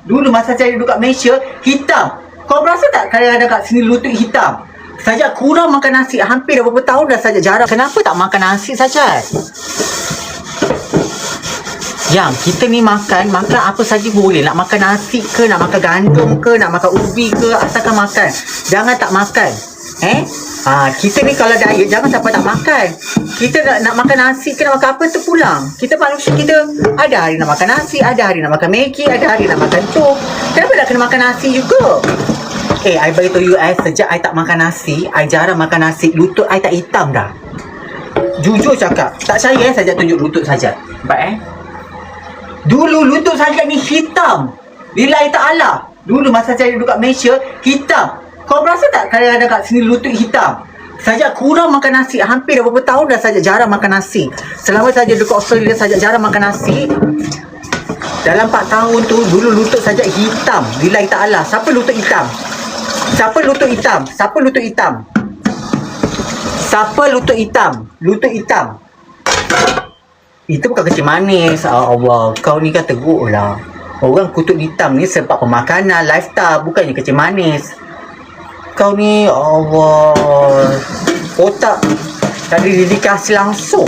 Dulu masa saya duduk kat Malaysia, hitam. Kau berasa tak kadang-kadang kat sini lutut hitam? Sajak kurang makan nasi. Hampir dah berapa tahun dah Sajak jarang. Kenapa tak makan nasi Sajak? Yang kita ni makan apa saja boleh. Nak makan nasi ke, nak makan gandum ke, nak makan ubi ke, asalkan makan. Jangan tak makan. Kita ni kalau diet jangan sampai tak makan. Kita nak makan nasi ke nak makan apa terpulang. Kita manusia, kita ada hari nak makan nasi, ada hari nak makan Maggi, ada hari nak makan cok. Kenapa nak kena makan nasi juga? I beritahu you, sejak I tak makan nasi, I jarang makan nasi, lutut I tak hitam dah. Jujur cakap, tak saya Sajak tunjuk lutut Sajak. Nampak Dulu lutut Sajak ni hitam. Lillahi ta'ala. Dulu masa saya duduk kat Malaysia, hitam. Kau berasa tak kadang-kadang kat sini lutut hitam? Sajak kurang makan nasi. Hampir dah berapa tahun dah Sajak jarang makan nasi. Selama Sajak duduk Australia, Sajak jarang makan nasi. Dalam 4 tahun tu, dulu lutut Sajak hitam. Lillahi ta'ala. Siapa lutut hitam? Siapa lutut hitam? Siapa lutut hitam? Siapa lutut hitam? Lutut hitam. Itu bukan kecil manis. Allah, kau ni kan teruk lah. Orang kutub hitam ni sebab pemakanan, lifestyle, bukannya kecil manis. Kau ni, Allah, otak tak ada dedikasi langsung.